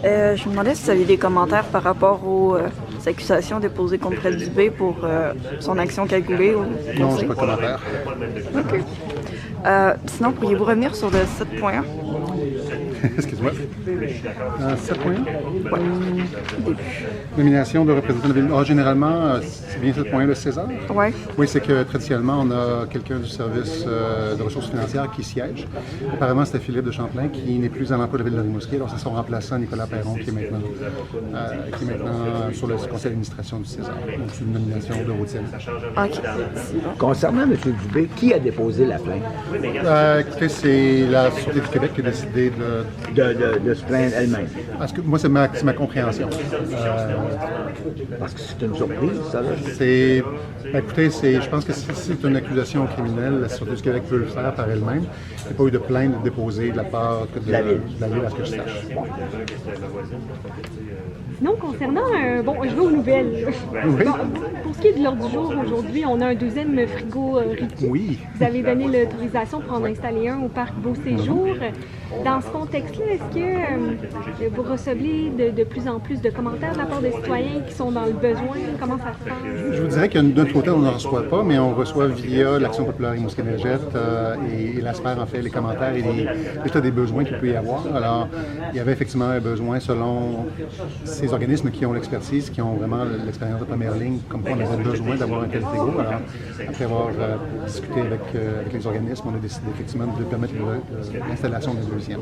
Je me demandais si vous aviez des commentaires par rapport aux accusations déposées contre Dubé pour son action calculée au Non, conseil. je n'ai pas de commentaire. OK. Sinon, pourriez-vous revenir sur le 7.1? Excuse-moi. 7.1? Ouais. Nomination de représentants de la ville. Ah, généralement, c'est bien 7.1 le César? Ouais. Oui, c'est que traditionnellement, on a quelqu'un du service de ressources financières qui siège. Apparemment, c'était Philippe de Champlain qui n'est plus à l'emploi de la ville de Rimouski. Alors, c'est son remplaçant, Nicolas Perron, qui est maintenant sur le conseil d'administration du César. Donc, c'est une nomination de routine. OK. Concernant M. Dubé, qui a déposé la plainte? Écoutez, c'est la Sûreté du Québec qui a décidé De se plaindre elle-même. Parce que moi, c'est ma compréhension. Parce que c'est une surprise, ça. Là. Écoutez, je pense que si c'est une accusation criminelle, la Sûreté du Québec peut le faire par elle-même. Il n'y a pas eu de plainte déposée de la part de la ville, à ce que je sache. Sinon, concernant, je vais aux nouvelles. Oui. Bon, pour ce qui est de l'ordre du jour, aujourd'hui, on a un deuxième frigo Ricky. Oui. Vous avez donné l'autorisation pour en installer un au parc Beau Séjour. Dans ce contexte-là, est-ce que vous recevez de plus en plus de commentaires de la part des citoyens qui sont dans le besoin? Comment ça se passe? Je vous dirais que de notre côté, on ne reçoit pas, mais on reçoit via l'Action populaire Rimouski Énergette et l'ASPER, en fait, les commentaires et l'état des besoins qu'il peut y avoir. Alors, il y avait effectivement un besoin selon ces organismes qui ont l'expertise, qui ont vraiment l'expérience de première ligne, comme quoi on avait besoin d'avoir un tel frigo. Alors, après avoir discuté avec les organismes, on a décidé effectivement de permettre l'installation du deuxième.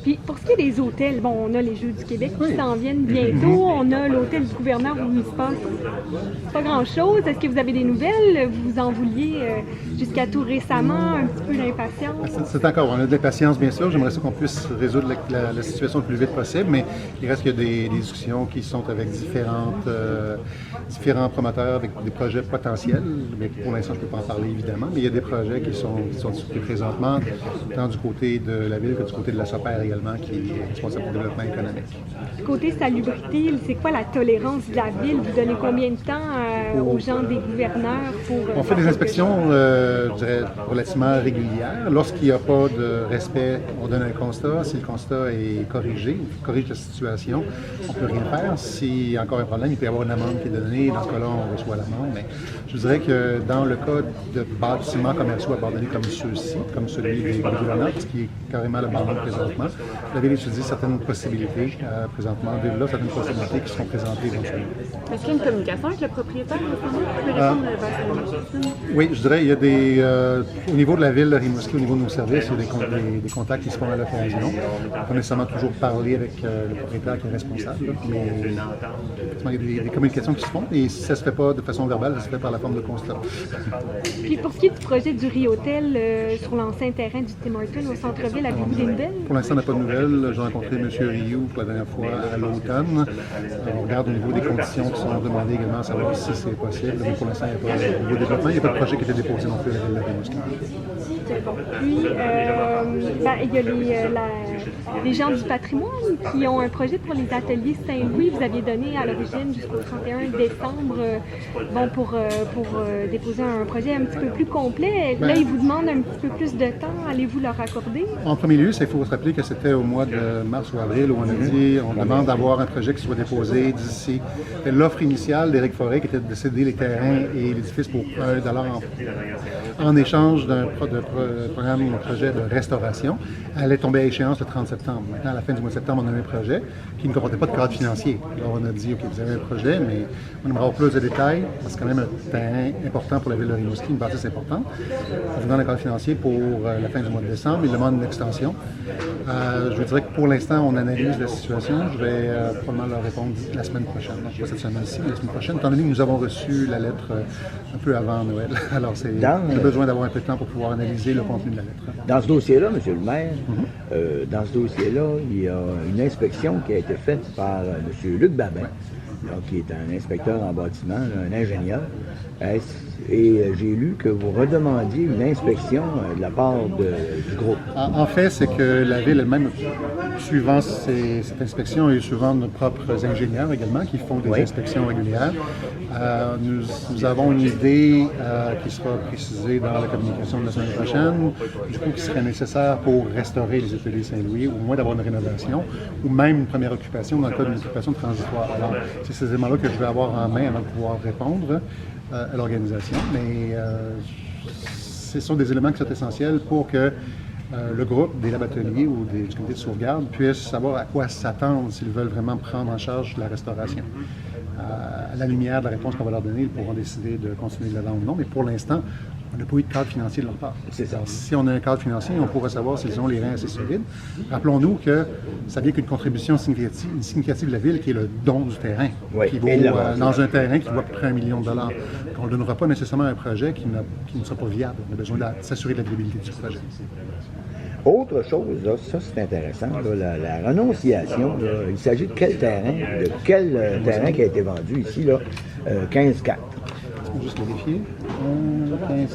Puis, pour ce qui est des hôtels, on a les Jeux du Québec qui Oui. s'en viennent bientôt. On a l'hôtel du gouverneur où il se passe pas grand-chose. Est-ce que vous avez des nouvelles? Vous en vouliez jusqu'à tout récemment, un petit peu d'impatience? C'est encore, on a de l'impatience bien sûr, j'aimerais ça qu'on puisse résoudre la situation le plus vite possible, mais il reste qu'il y a des discussions qui sont avec différents promoteurs, avec des projets potentiels, mais pour l'instant je ne peux pas en parler évidemment, mais il y a des projets qui sont discutés présentement, tant du côté de la ville que du côté de la SOPER également, qui est responsable du développement économique. Côté salubrité, c'est quoi la tolérance de la ville? Vous donnez combien de temps aux gens des gouverneurs pour... On fait des inspections, je dirais, relativement régulières. Lorsqu'il n'y a pas de respect, on donne un constat. Si le constat est corrigé, on corrige la situation, on ne peut rien faire. S'il y a encore un problème, il peut y avoir une amende qui est donnée. Dans ce cas-là, on reçoit l'amende. Mais je vous dirais que dans le cas de bâtiments commerciaux abandonnés comme ceux-ci, comme celui des gouverneurs, ce qui est carrément l'abandon présentement, la ville étudie certaines possibilités présentement. Là, certaines possibilités qui seront présentées éventuellement. Est-ce qu'il y a une communication avec le propriétaire? Oui, je dirais, il y a au niveau de la ville de Rimouski, au niveau de nos services, il y a des contacts qui se font à l'occasion. On n'a pas nécessairement toujours parlé avec le propriétaire qui est responsable, mais effectivement, il y a des communications qui se font, et si ça ne se fait pas de façon verbale, ça se fait par la forme de constat. Puis pour ce qui est du projet du Ri-Hôtel sur l'ancien terrain du Tim Hortons au centre-ville, avez-vous des nouvelles? Pour l'instant, on n'a pas de nouvelles. J'ai rencontré M. Rioux pour la dernière fois à l'automne. On regarde au niveau des conditions qui sont demandées également, à savoir si c'est possible. Mais pour l'instant, il n'y a pas de nouveau développement. Il n'y a pas de projet qui a été déposé non plus à la ville de Rimouski. Puis, il y a les gens du patrimoine qui ont un projet pour les ateliers Saint-Louis. Vous aviez donné à l'origine jusqu'au 31 décembre pour déposer un projet un petit peu plus complet. Là, ils vous demandent un petit peu plus de temps. Allez-vous leur accorder? En premier lieu, il faut se rappeler que c'était au mois de mars ou avril où on a dit on demande d'avoir un projet qui soit déposé d'ici. L'offre initiale d'Éric Forêt qui était de céder les terrains et l'édifice pour $1 en échange d'un projet de restauration, allait tomber à échéance le 30 septembre. Maintenant, à la fin du mois de septembre, on a un projet qui ne comportait pas de cadre financier. Alors, on a dit, OK, vous avez un projet, mais on aimerait avoir plus de détails, parce que c'est quand même un terrain important pour la ville de Rimouski, une bâtisse importante. On vous donne un cadre financier pour la fin du mois de décembre. Il demande une extension. Je vous dirais que pour l'instant, on analyse la situation. Je vais probablement leur répondre la semaine prochaine. Donc, pas cette semaine-ci, mais la semaine prochaine, étant donné que nous avons reçu la lettre un peu avant Noël. Alors, on a besoin d'avoir un peu de temps pour pouvoir analyser le contenu de la lettre. Dans ce dossier-là, M. le maire, dans ce dossier-là, il y a une inspection qui a été faite par M. Luc Babin, donc, qui est un inspecteur en bâtiment, un ingénieur. Est-ce et j'ai lu que vous redemandiez une inspection de la part du groupe. En fait, c'est que la Ville elle-même, suivant cette inspection et suivant nos propres ingénieurs également, qui font des inspections régulières, nous avons une idée qui sera précisée dans la communication de la semaine prochaine, du coup, qui serait nécessaire pour restaurer les ateliers Saint-Louis, ou au moins d'avoir une rénovation, ou même une première occupation dans le cas d'une occupation transitoire. Alors, c'est ces éléments-là que je vais avoir en main avant de pouvoir répondre à l'organisation, mais ce sont des éléments qui sont essentiels pour que le groupe des labateliers ou du comité de sauvegarde puisse savoir à quoi s'attendre s'ils veulent vraiment prendre en charge la restauration. À la lumière de la réponse qu'on va leur donner, ils pourront décider de continuer de l'avant ou non, mais pour l'instant, on n'a pas eu de cadre financier de leur part. C'est ça. Si on a un cadre financier, on pourra savoir s'ils ont les reins assez solides. Rappelons-nous que ça vient qu'une contribution significative de la Ville, qui est le don du terrain, qui vaut dans un terrain qui vaut à peu près $1 million. On ne donnera pas nécessairement un projet qui ne sera pas viable. On a besoin de s'assurer de la viabilité du projet. Autre chose, là, ça c'est intéressant, là, la renonciation, là, il s'agit de quel terrain terrain qui a été vendu ici, là, 15-4. Je vais juste vérifier. 15-4.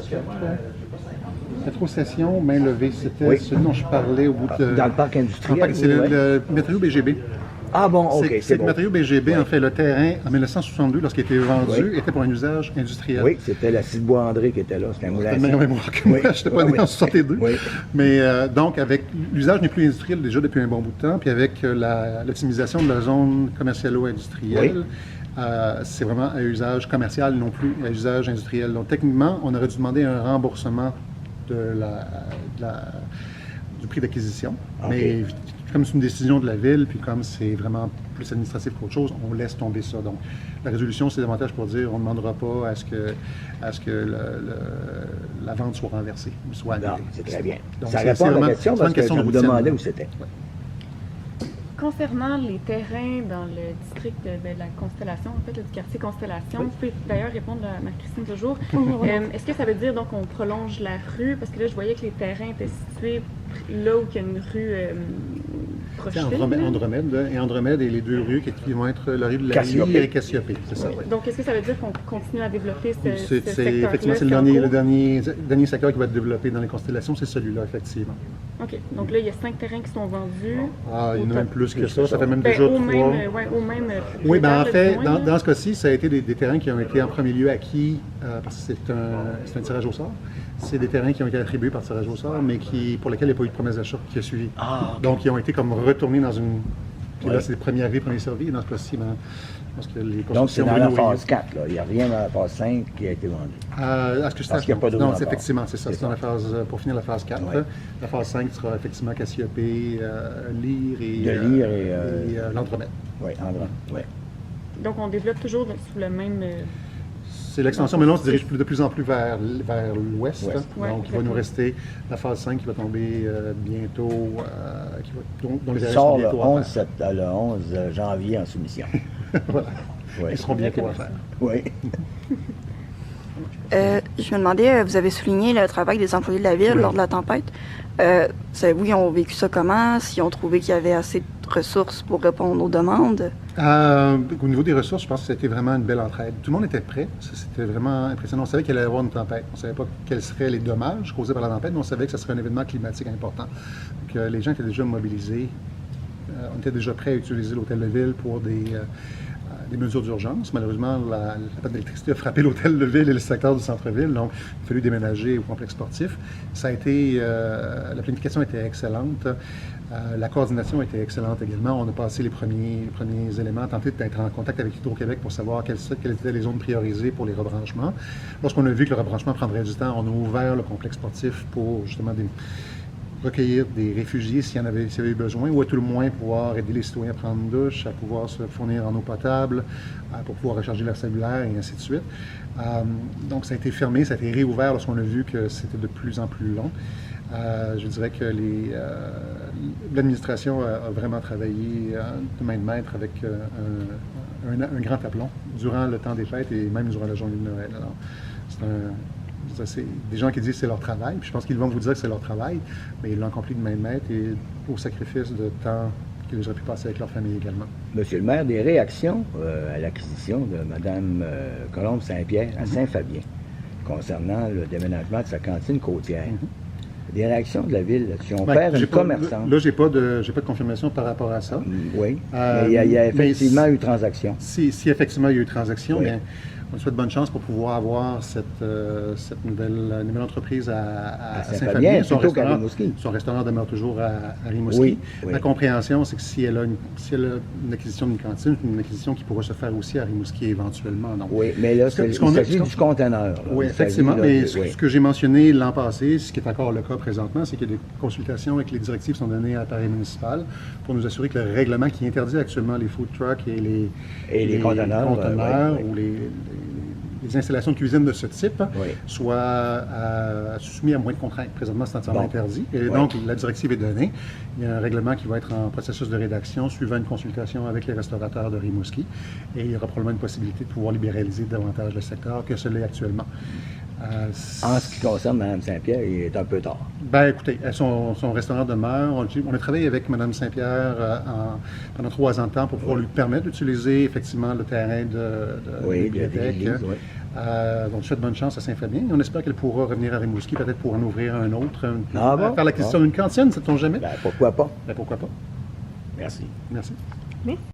Rétrocession, main levée, c'était celui dont je parlais au bout de... Dans le parc industriel. C'est le matériau BGB. Ah bon, ok, c'est bon. Le matériau BGB, en fait, le terrain, en 1962, lorsqu'il a été vendu, était pour un usage industriel. Oui, c'était la Cibois André qui était là, c'était un moulin à même mémoire que moi, je n'étais pas né en 62. Oui. Mais donc, avec l'usage n'est plus industriel déjà depuis un bon bout de temps, puis avec l'optimisation de la zone commercialo-industrielle, c'est vraiment un usage commercial, non plus un usage industriel. Donc, techniquement, on aurait dû demander un remboursement du prix d'acquisition. Mais comme c'est une décision de la Ville, puis comme c'est vraiment plus administratif qu'autre chose, on laisse tomber ça. Donc, la résolution, c'est davantage pour dire on ne demandera pas à ce que la vente soit renversée, soit annulée. C'est très bien. Donc, ça répond à la question parce que je me demandais où c'était. Ouais. Concernant les terrains dans le district de la Constellation, en fait, du quartier Constellation, vous pouvez d'ailleurs répondre à Marie-Christine toujours. Est-ce que ça veut dire donc qu'on prolonge la rue? Parce que là, je voyais que les terrains étaient situés là où il y a une rue projetée. Andromède et les deux rues qui vont être la rue de la Lyre et Cassiopée, c'est ça. Oui. Donc, est-ce que ça veut dire qu'on continue à développer ce secteur-là? Effectivement, c'est le dernier secteur qui va être développé dans les constellations, c'est celui-là, effectivement. OK. Donc là, il y a 5 terrains qui sont vendus. Ah, il y en a même plus que ça. Ça fait même déjà 3. Oui, en fait, dans ce cas-ci, ça a été des terrains qui ont été en premier lieu acquis parce que c'est un tirage au sort. C'est des terrains qui ont été attribués par tirage au sort, mais pour lesquels il n'y a pas eu de promesse d'achat qui a suivi. Donc, ils ont été comme retournés dans une... Puis là, c'est premier arrivé, premier servi. Dans ce cas-ci, parce que les donc, c'est dans la phase 4, là. Il n'y a rien dans la phase 5 qui a été vendu. Parce qu'il n'y a pas de non, effectivement, c'est ça. C'est dans la phase, pour finir la phase 4. Ouais. La phase 5 sera effectivement Cassiopée, Lyre et l'Andromède. Oui, Andromède. Ouais. Donc, on développe toujours sous le même... C'est l'extension, mais là, on se dirige de plus en plus vers l'ouest. Donc, il va nous rester la phase 5 qui va tomber bientôt, dont les sort le 11 janvier en soumission. Voilà. Ils seront bientôt à faire. Oui. Je me demandais, vous avez souligné le travail des employés de la Ville lors de la tempête. Ils ont vécu ça comment? S'ils ont trouvé qu'il y avait assez de ressources pour répondre aux demandes? Au niveau des ressources, je pense que c'était vraiment une belle entraide. Tout le monde était prêt. C'était vraiment impressionnant. On savait qu'il allait y avoir une tempête. On ne savait pas quels seraient les dommages causés par la tempête, mais on savait que ce serait un événement climatique important. Donc, les gens étaient déjà mobilisés. On était déjà prêts à utiliser l'hôtel de ville pour des mesures d'urgence. Malheureusement, la panne d'électricité a frappé l'hôtel de ville et le secteur du centre-ville, donc il a fallu déménager au complexe sportif. Ça a été, la planification était excellente, la coordination était excellente également. On a passé les premiers éléments, tenté d'être en contact avec Hydro-Québec pour savoir quelles étaient les zones priorisées pour les rebranchements. Lorsqu'on a vu que le rebranchement prendrait du temps, on a ouvert le complexe sportif pour justement recueillir des réfugiés s'il y avait eu besoin, ou à tout le moins pouvoir aider les citoyens à prendre une douche, à pouvoir se fournir en eau potable, pour pouvoir recharger leur cellulaire et ainsi de suite. Donc ça a été fermé, ça a été réouvert lorsqu'on a vu que c'était de plus en plus long. Je dirais que l'administration a vraiment travaillé de main de maître avec un grand aplomb durant le temps des fêtes et même durant la journée de Noël. Alors, c'est des gens qui disent que c'est leur travail, puis je pense qu'ils vont vous dire que c'est leur travail, mais ils l'ont accompli de main de maître et au sacrifice de temps qu'ils auraient pu passer avec leur famille également. Monsieur le maire, des réactions à l'acquisition de Mme Colombe Saint-Pierre à Saint-Fabien. concernant le déménagement de sa cantine côtière. Des réactions de la ville là-dessus. On Ben, perd j'ai une pas- commerçante. Là, j'ai pas de confirmation par rapport à ça. Oui, Euh, mais il y a mais effectivement eu transaction. Si effectivement il y a eu transaction, Oui. bien, on souhaite bonne chance pour pouvoir avoir cette nouvelle entreprise à Saint-Fabien, Saint-Fabien. plutôt qu'à Rimouski. Son restaurant demeure toujours à Rimouski. Oui, oui. Ma compréhension, c'est que si elle a une acquisition d'une cantine, c'est une acquisition qui pourra se faire aussi à Rimouski éventuellement. Donc, Oui, mais là, Ce il qu'on a- s'agit ce qu'on- du conteneur. là. oui, Il s'agit, effectivement, là, mais de- ce oui. que j'ai mentionné l'an passé, ce qui est encore le cas présentement, c'est qu'il y a des consultations et que les directives sont données à l'appareil municipal pour nous assurer que le règlement qui interdit actuellement les food trucks et les conteneurs, oui. ou les installations de cuisine de ce type Oui. soient soumis à moins de contraintes. Présentement, c'est entièrement Bon. interdit. Et Oui. donc, la directive est donnée. Il y a un règlement qui va être en processus de rédaction suivant une consultation avec les restaurateurs de Rimouski. Et il y aura probablement une possibilité de pouvoir libéraliser davantage le secteur que ce l'est actuellement. En ce qui concerne Mme Saint-Pierre, il est un peu tard. Ben, écoutez, son restaurant demeure. On a travaillé avec Mme Saint-Pierre pendant 3 ans de temps pour pouvoir lui permettre d'utiliser effectivement le terrain de Oui, bibliothèque. de l'église, oui. Donc, je souhaite bonne chance à Saint-Fabien. On espère qu'elle pourra revenir à Rimouski, peut-être pour en ouvrir un autre. Ah bon? Faire l'acquisition d'une cantine, sait-on jamais? Ben, pourquoi pas? Ben, pourquoi pas? Merci. Merci. Merci.